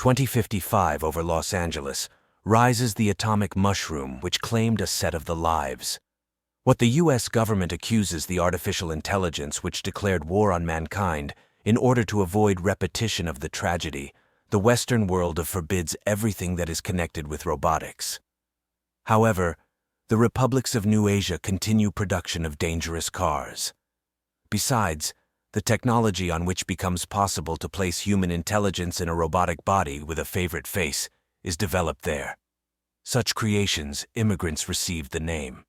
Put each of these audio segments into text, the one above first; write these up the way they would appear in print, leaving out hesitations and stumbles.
2055 over Los Angeles, rises the atomic mushroom which claimed a set of the lives. What the U.S. government accuses the artificial intelligence which declared war on mankind in order to avoid repetition of the tragedy, the Western world forbids everything that is connected with robotics. However, the republics of New Asia continue production of dangerous cars. Besides, the technology on which becomes possible to place human intelligence in a robotic body with a favorite face is developed there. Such creations, Immigrants, received the name.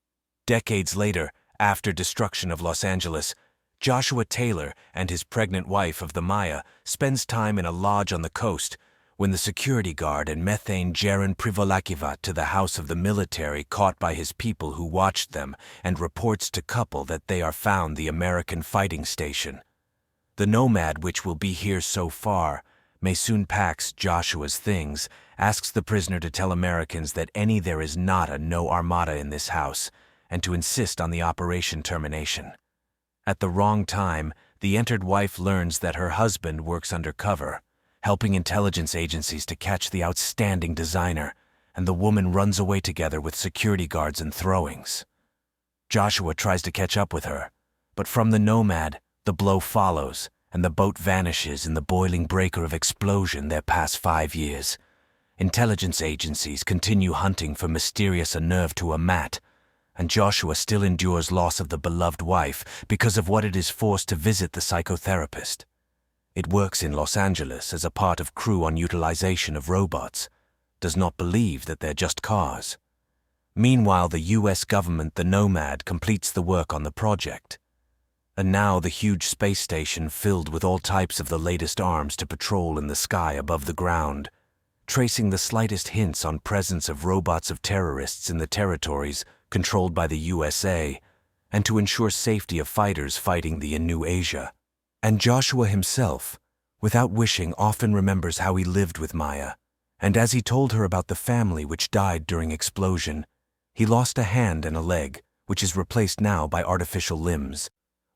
Decades later, after destruction of Los Angeles, Joshua Taylor and his pregnant wife of the Maya spends time in a lodge on the coast when the security guard and methane Geron Privolakivat to the house of the military caught by his people who watched them and reports to couple that they are found the American fighting station. The Nomad, which will be here so far, may soon Pax Joshua's things, asks the prisoner to tell Americans that there is not a no Armada in this house, and to insist on the operation termination. At the wrong time, the entered wife learns that her husband works undercover, helping intelligence agencies to catch the outstanding designer, and the woman runs away together with security guards and throwings. Joshua tries to catch up with her, but from the Nomad, the blow follows, and the boat vanishes in the boiling breaker of explosion there past 5 years. Intelligence agencies continue hunting for mysterious unnerve to a mat, and Joshua still endures loss of the beloved wife because of what it is forced to visit the psychotherapist. It works in Los Angeles as a part of crew on utilization of robots, does not believe that they're just cars. Meanwhile, the U.S. government, the Nomad, completes the work on the project. And now the huge space station filled with all types of the latest arms to patrol in the sky above the ground, tracing the slightest hints on presence of robots of terrorists in the territories controlled by the USA, and to ensure safety of fighters fighting the in New Asia. And Joshua himself, without wishing, often remembers how he lived with Maya, and as he told her about the family which died during explosion, he lost a hand and a leg, which is replaced now by artificial limbs.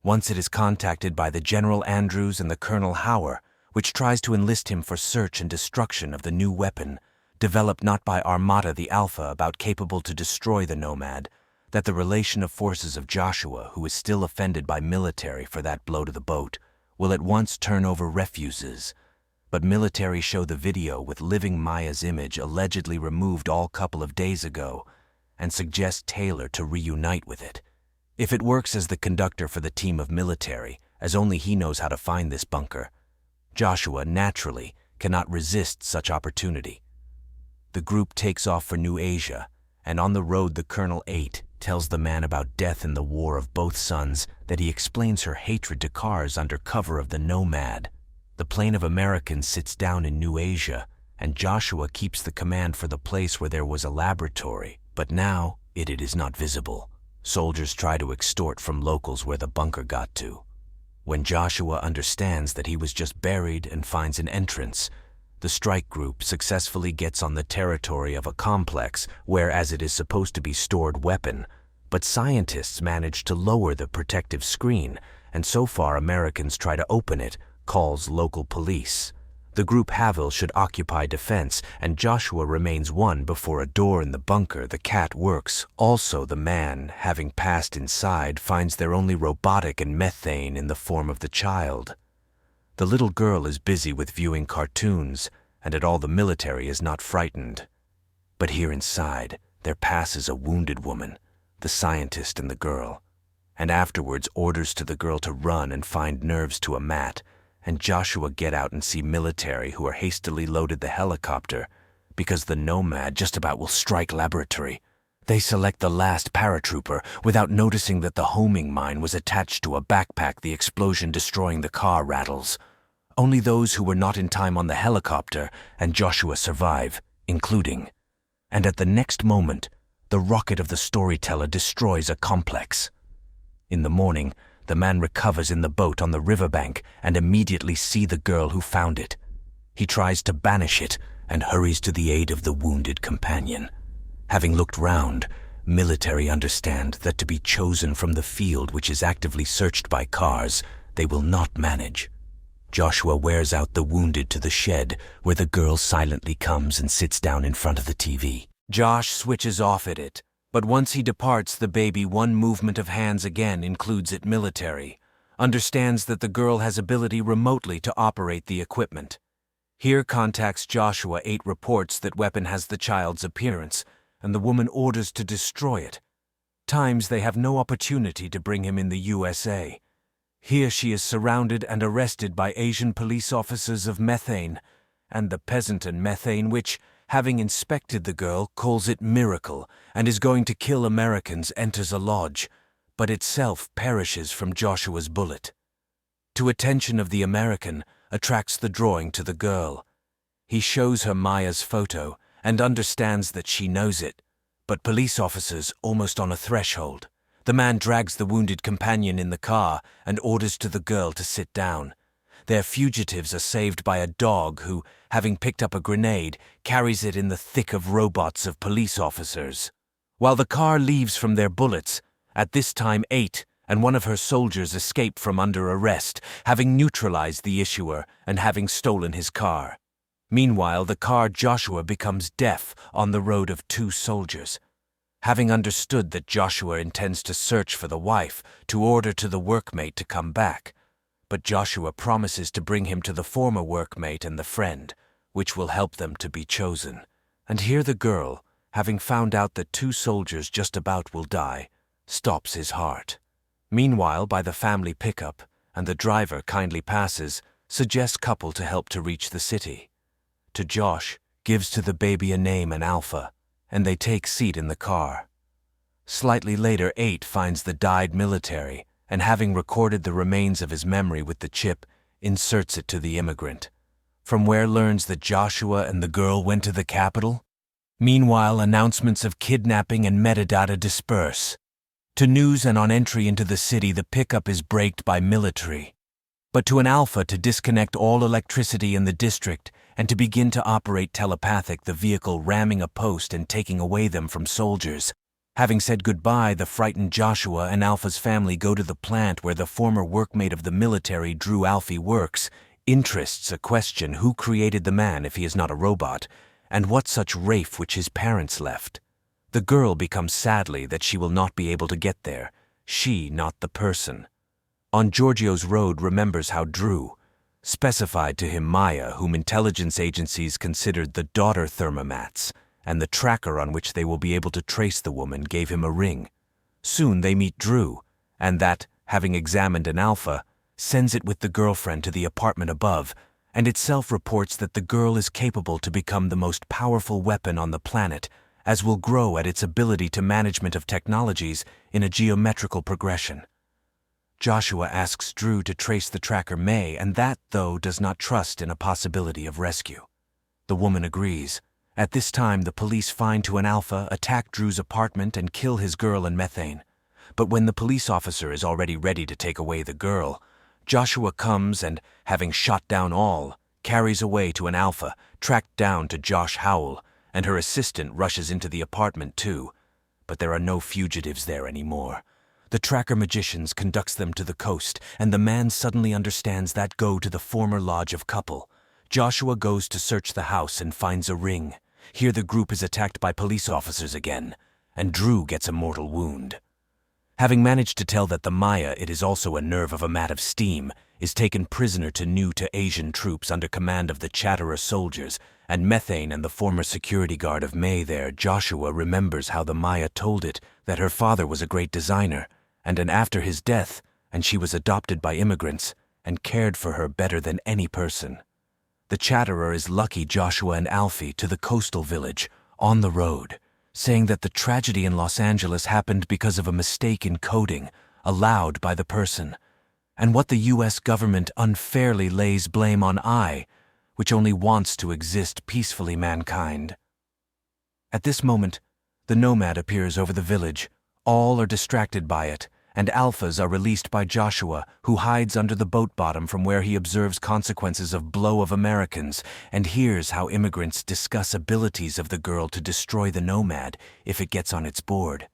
Once it is contacted by the General Andrews and the Colonel Hauer, which tries to enlist him for search and destruction of the new weapon, developed not by Armada the Alpha about capable to destroy the Nomad, that the relation of forces of Joshua, who is still offended by military for that blow to the boat, will at once turn over refuses. But military show the video with living Maya's image allegedly removed all couple of days ago, and suggest Taylor to reunite with it. If it works as the conductor for the team of military, as only he knows how to find this bunker, Joshua naturally cannot resist such opportunity. The group takes off for New Asia, and on the road the Colonel 8 tells the man about death in the war of both sons that he explains her hatred to cars under cover of the Nomad. The plane of Americans sits down in New Asia, and Joshua keeps the command for the place where there was a laboratory, but now it is not visible. Soldiers try to extort from locals where the bunker got to. When Joshua understands that he was just buried and finds an entrance, the strike group successfully gets on the territory of a complex where, as it is supposed to be stored weapon, but scientists manage to lower the protective screen, and so far Americans try to open it, calls local police. The group Haveill should occupy defense, and Joshua remains one before a door in the bunker the cat works. Also the man, having passed inside, finds there only robotic and methane in the form of the child. The little girl is busy with viewing cartoons, and at all the military is not frightened. But here inside, there passes a wounded woman, the scientist and the girl, and afterwards orders to the girl to run and find nerves to a mat, and Joshua get out and see military who are hastily loaded the helicopter, because the Nomad just about will strike laboratory. They select the last paratrooper without noticing that the homing mine was attached to a backpack, the explosion destroying the car rattles. Only those who were not in time on the helicopter and Joshua survive, including. And at the next moment, the rocket of the storyteller destroys a complex. In the morning, the man recovers in the boat on the riverbank and immediately sees the girl who found it. He tries to banish it and hurries to the aid of the wounded companion. Having looked round, military understand that to be chosen from the field which is actively searched by cars, they will not manage. Joshua wears out the wounded to the shed, where the girl silently comes and sits down in front of the TV. Josh switches off at it, but once he departs the baby, one movement of hands again includes it military, understands that the girl has ability remotely to operate the equipment. Here contacts Joshua 8 reports that weapon has the child's appearance, and the woman orders to destroy it. Times they have no opportunity to bring him in the USA. Here she is surrounded and arrested by Asian police officers of Methane, and the peasant and Methane, which, having inspected the girl, calls it miracle and is going to kill Americans, enters a lodge, but itself perishes from Joshua's bullet. To attention of the American attracts the drawing to the girl. He shows her Maya's photo and understands that she knows it, but police officers almost on a threshold. The man drags the wounded companion in the car and orders to the girl to sit down. Their fugitives are saved by a dog who, having picked up a grenade, carries it in the thick of robots of police officers. While the car leaves from their bullets, at this time 8 and one of her soldiers escape from under arrest, having neutralized the issuer and having stolen his car. Meanwhile, the car Joshua becomes deaf on the road of 2 soldiers. Having understood that Joshua intends to search for the wife, to order to the workmate to come back. But Joshua promises to bring him to the former workmate and the friend, which will help them to be chosen. And here the girl, having found out that 2 soldiers just about will die, stops his heart. Meanwhile, by the family pickup, and the driver kindly passes, suggests couple to help to reach the city. To Josh, gives to the baby a name and Alpha, and they take seat in the car. Slightly later, 8 finds the died military, and having recorded the remains of his memory with the chip, inserts it to the immigrant, from where learns that Joshua and the girl went to the capital. Meanwhile, announcements of kidnapping and metadata disperse. To news and on entry into the city, the pickup is braked by military. But to an Alpha to disconnect all electricity in the district and to begin to operate telepathic, the vehicle ramming a post and taking away them from soldiers. Having said goodbye, the frightened Joshua and Alpha's family go to the plant where the former workmate of the military, Drew Alfie, works. Interests a question: who created the man if he is not a robot, and what such Rafe which his parents left? The girl becomes sadly that she will not be able to get there, she not the person. On Giorgio's road remembers how Drew specified to him Maya, whom intelligence agencies considered the daughter thermomats, and the tracker on which they will be able to trace the woman gave him a ring. Soon they meet Drew, and that, having examined an Alpha, sends it with the girlfriend to the apartment above, and itself reports that the girl is capable to become the most powerful weapon on the planet, as will grow at its ability to management of technologies in a geometrical progression. Joshua asks Drew to trace the tracker May, and that, though, does not trust in a possibility of rescue. The woman agrees. At this time, the police find to an Alpha, attack Drew's apartment and kill his girl and Methane. But when the police officer is already ready to take away the girl, Joshua comes and, having shot down all, carries away to an Alpha, tracked down to Josh Haveill, and her assistant rushes into the apartment too. But there are no fugitives there anymore. The tracker magicians conducts them to the coast, and the man suddenly understands that go to the former lodge of couple. Joshua goes to search the house and finds a ring. Here the group is attacked by police officers again, and Drew gets a mortal wound. Having managed to tell that the Maya, it is also a nerve of a mat of steam, is taken prisoner to new to Asian troops under command of the Chatterer soldiers, and Methane and the former security guard of May there, Joshua remembers how the Maya told it that her father was a great designer, and after his death, and she was adopted by immigrants, and cared for her better than any person. The Chatterer is lucky Joshua and Alfie to the coastal village, on the road, saying that the tragedy in Los Angeles happened because of a mistake in coding, allowed by the person, and what the U.S. government unfairly lays blame on I, which only wants to exist peacefully mankind. At this moment, the Nomad appears over the village. All are distracted by it, and Alphas are released by Joshua, who hides under the boat bottom from where he observes consequences of blow of Americans and hears how immigrants discuss abilities of the girl to destroy the Nomad if it gets on its board.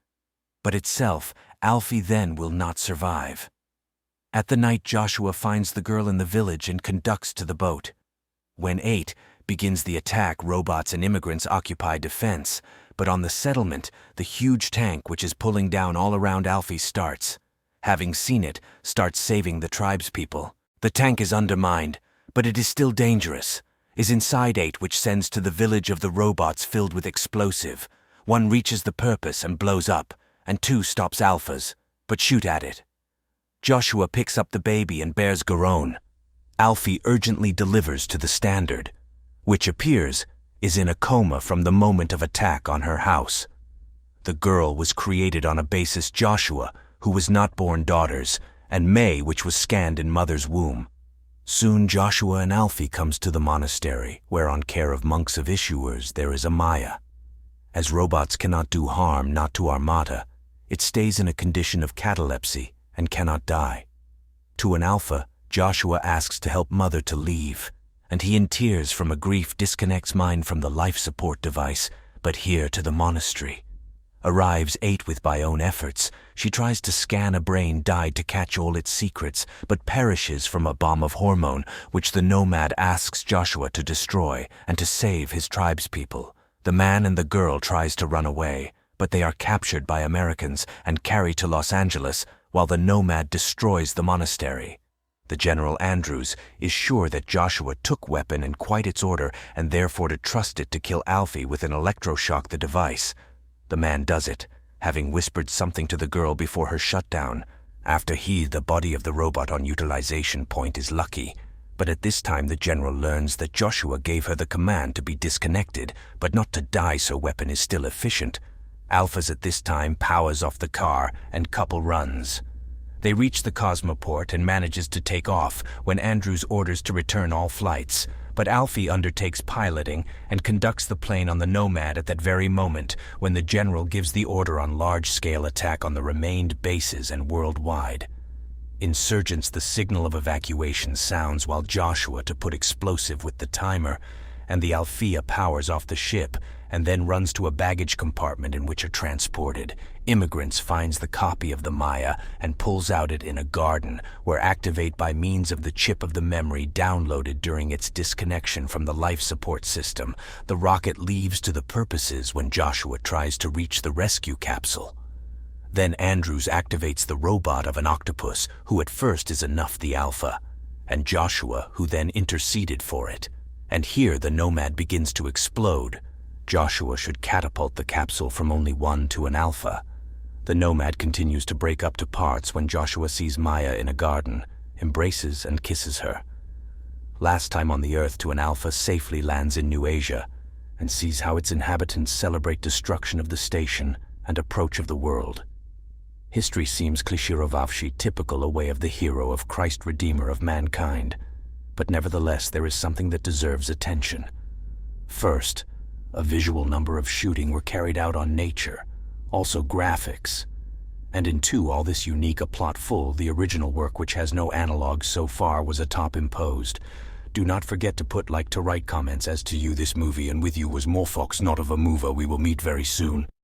But itself, Alfie then will not survive. At the night, Joshua finds the girl in the village and conducts to the boat. When 8 begins the attack, robots and immigrants occupy defense, but on the settlement, the huge tank which is pulling down all around Alfie starts. Having seen it, starts saving the tribespeople. The tank is undermined, but it is still dangerous. Is inside 8, which sends to the village of the robots filled with explosive. 1 reaches the purpose and blows up, and 2 stops Alphas, but shoot at it. Joshua picks up the baby and bears Geron. Alfie urgently delivers to the Standard, which appears is in a coma from the moment of attack on her house. The girl was created on a basis Joshua, who was not born daughters, and May, which was scanned in mother's womb. Soon Joshua and Alfie comes to the monastery, where on care of monks of issuers there is a Maya. As robots cannot do harm, not to Armada, it stays in a condition of catalepsy and cannot die. To an Alpha, Joshua asks to help mother to leave, and he in tears from a grief disconnects mind from the life support device, but here to the monastery. Arrives 8 with by own efforts. She tries to scan a brain dyed to catch all its secrets, but perishes from a bomb of hormone, which the Nomad asks Joshua to destroy and to save his tribespeople. The man and the girl tries to run away, but they are captured by Americans and carried to Los Angeles, while the Nomad destroys the monastery. The General Andrews is sure that Joshua took weapon in quite its order and therefore to trust it to kill Alfie with an electroshock the device. The man does it, having whispered something to the girl before her shutdown. After the body of the robot on utilization point is lucky. But at this time the General learns that Joshua gave her the command to be disconnected, but not to die, so weapon is still efficient. Alphas at this time powers off the car and couple runs. They reach the Cosmoport and manages to take off when Andrews orders to return all flights, but Alfie undertakes piloting and conducts the plane on the Nomad at that very moment when the General gives the order on large-scale attack on the remained bases and worldwide. Insurgents, the signal of evacuation sounds while Joshua to put explosive with the timer, and the Althea powers off the ship and then runs to a baggage compartment in which are transported. Immigrants finds the copy of the Maya and pulls out it in a garden, where activate by means of the chip of the memory downloaded during its disconnection from the life support system. The rocket leaves to the purposes when Joshua tries to reach the rescue capsule. Then Andrews activates the robot of an octopus, who at first is enough the Alpha, and Joshua, who then interceded for it. And here the Nomad begins to explode. Joshua should catapult the capsule from only 1 to an Alpha. The Nomad continues to break up to parts when Joshua sees Maya in a garden, embraces and kisses her. Last time on the Earth to an Alpha safely lands in New Asia and sees how its inhabitants celebrate destruction of the station and approach of the world. History seems cliché typical a way of the hero of Christ Redeemer of mankind, but nevertheless there is something that deserves attention. First, a visual number of shooting were carried out on nature, also graphics. And in 2, all this unique a plot full, the original work which has no analogue so far was atop imposed. Do not forget to put like to write comments as to you this movie and with you was more Fox not of a mover. We will meet very soon.